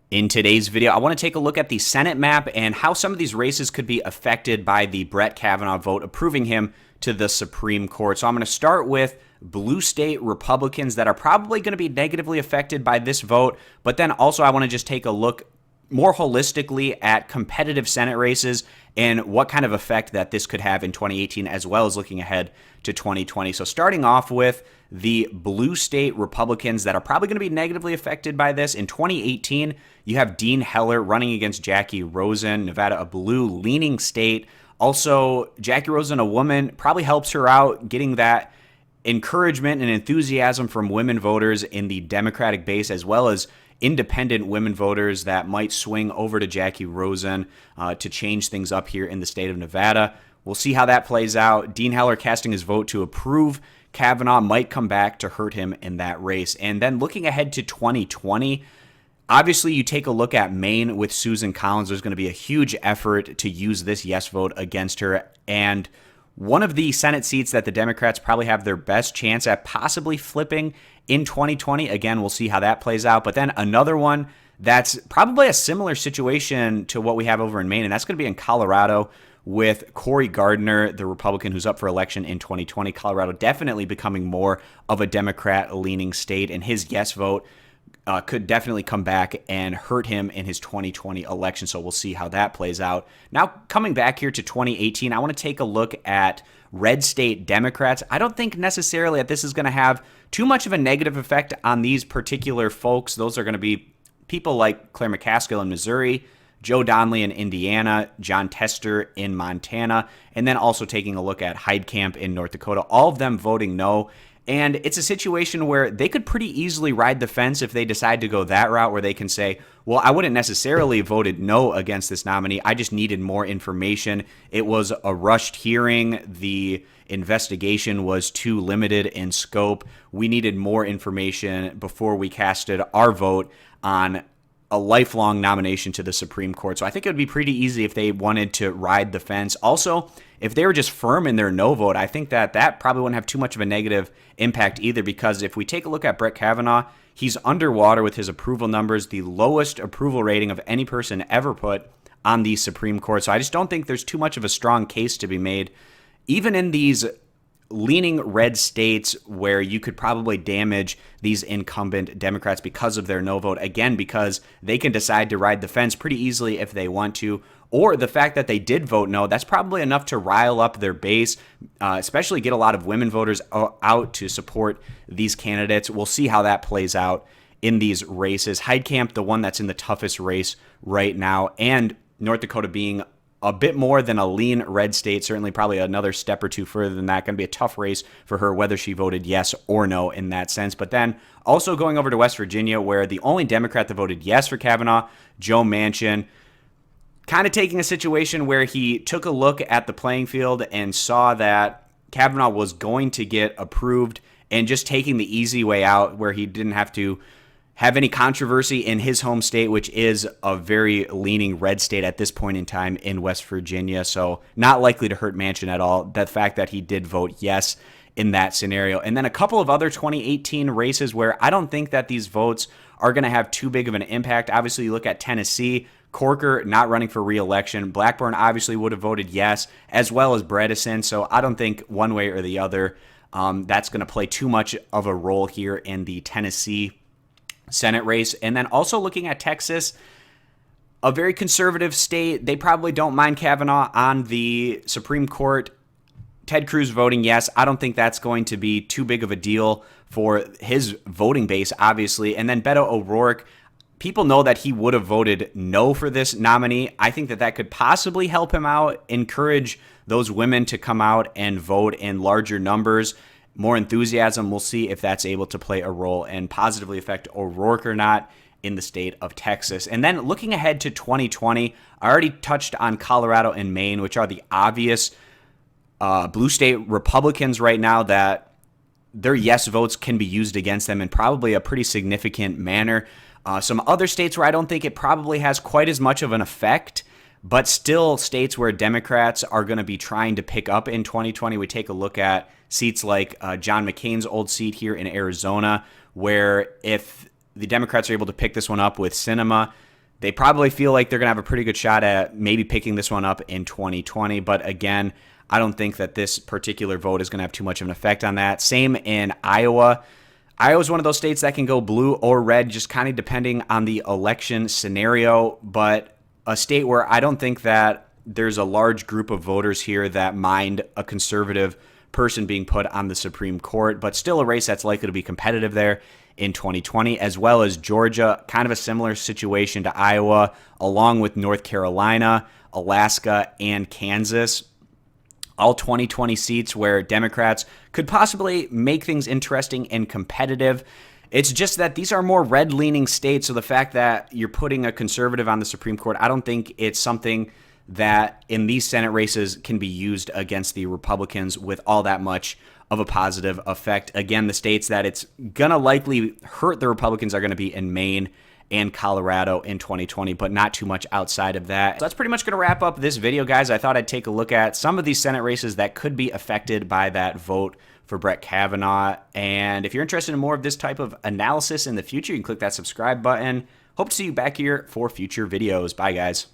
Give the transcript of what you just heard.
In today's video, I want to take a look at the Senate map and how some of these races could be affected by the Brett Kavanaugh vote approving him to the Supreme Court. So I'm going to start with blue state Republicans that are probably going to be negatively affected by this vote, but then also I want to just take a look more holistically at competitive Senate races and what kind of effect that this could have in 2018, as well as looking ahead to 2020. So starting off with the blue state Republicans that are probably going to be negatively affected by this. In 2018, you have Dean Heller running against Jackie Rosen, Nevada, a blue-leaning state. Also, Jackie Rosen, a woman, probably helps her out getting that encouragement and enthusiasm from women voters in the Democratic base, as well as independent women voters that might swing over to Jackie Rosen to change things up here in the state of Nevada. We'll see how that plays out. Dean Heller casting his vote to approve Kavanaugh might come back to hurt him in that race. And then looking ahead to 2020, obviously you take a look at Maine with Susan Collins. There's going to be a huge effort to use this yes vote against her. And one of the Senate seats that the Democrats probably have their best chance at possibly flipping in 2020. Again, we'll see how that plays out. But then another one that's probably a similar situation to what we have over in Maine, and that's going to be in Colorado with Cory Gardner, the Republican who's up for election in 2020. Colorado definitely becoming more of a Democrat-leaning state, and his yes vote could definitely come back and hurt him in his 2020 election, so we'll see how that plays out. Now, coming back here to 2018, I want to take a look at red state Democrats. I don't think necessarily that this is going to have too much of a negative effect on these particular folks. Those are going to be people like Claire McCaskill in Missouri, Joe Donnelly in Indiana, John Tester in Montana, and then also taking a look at Heidkamp in North Dakota, all of them voting no. And it's a situation where they could pretty easily ride the fence if they decide to go that route, where they can say, well, I wouldn't necessarily voted no against this nominee. I just needed more information. It was a rushed hearing. The investigation was too limited in scope. We needed more information before we casted our vote on a lifelong nomination to the Supreme Court. So I think it would be pretty easy if they wanted to ride the fence. Also, if they were just firm in their no vote, I think that probably wouldn't have too much of a negative impact either, because if we take a look at Brett Kavanaugh, he's underwater with his approval numbers, the lowest approval rating of any person ever put on the Supreme Court. So I just don't think there's too much of a strong case to be made, even in these leaning red states where you could probably damage these incumbent Democrats because of their no vote. Again, because they can decide to ride the fence pretty easily if they want to, or the fact that they did vote no, that's probably enough to rile up their base, especially get a lot of women voters out to support these candidates. We'll see how that plays out in these races. Heidkamp, the one that's in the toughest race right now, and North Dakota being a bit more than a lean red state, certainly probably another step or two further than that. Going to be a tough race for her, whether she voted yes or no in that sense. But then also going over to West Virginia, where the only Democrat that voted yes for Kavanaugh, Joe Manchin, kind of taking a situation where he took a look at the playing field and saw that Kavanaugh was going to get approved and just taking the easy way out where he didn't have to have any controversy in his home state, which is a very leaning red state at this point in time in West Virginia. So not likely to hurt Manchin at all, the fact that he did vote yes in that scenario. And then a couple of other 2018 races where I don't think that these votes are going to have too big of an impact. Obviously, you look at Tennessee, Corker not running for re-election. Blackburn obviously would have voted yes, as well as Bredesen. So I don't think one way or the other that's going to play too much of a role here in the Tennessee Senate race. And then also looking at Texas, a very conservative state. They probably don't mind Kavanaugh on the Supreme Court. Ted Cruz voting yes. I don't think that's going to be too big of a deal for his voting base, obviously. And then Beto O'Rourke, people know that he would have voted no for this nominee. I think that could possibly help him out, encourage those women to come out and vote in larger numbers. More enthusiasm. We'll see if that's able to play a role and positively affect O'Rourke or not in the state of Texas. And then looking ahead to 2020, I already touched on Colorado and Maine, which are the obvious blue state Republicans right now that their yes votes can be used against them in probably a pretty significant manner. Some other states where I don't think it probably has quite as much of an effect, but still states where Democrats are going to be trying to pick up in 2020. We take a look at seats like John McCain's old seat here in Arizona, where if the Democrats are able to pick this one up with Sinema, They probably feel like they're going to have a pretty good shot at maybe picking this one up in 2020. But again, I don't think that this particular vote is going to have too much of an effect on that. Same in Iowa. Iowa is one of those states that can go blue or red, just kind of depending on the election scenario. But a state where I don't think that there's a large group of voters here that mind a conservative person being put on the Supreme Court, but still a race that's likely to be competitive there in 2020, as well as Georgia, kind of a similar situation to Iowa, along with North Carolina, Alaska, and Kansas. All 2020 seats where Democrats could possibly make things interesting and competitive. It's just that these are more red-leaning states, so the fact that you're putting a conservative on the Supreme Court, I don't think it's something that in these Senate races can be used against the Republicans with all that much of a positive effect. Again, the states that it's going to likely hurt the Republicans are going to be in Maine and Colorado in 2020, but not too much outside of that. So that's pretty much going to wrap up this video, guys. I thought I'd take a look at some of these Senate races that could be affected by that vote for Brett Kavanaugh. And if you're interested in more of this type of analysis in the future, you can click that subscribe button. Hope to see you back here for future videos. Bye, guys.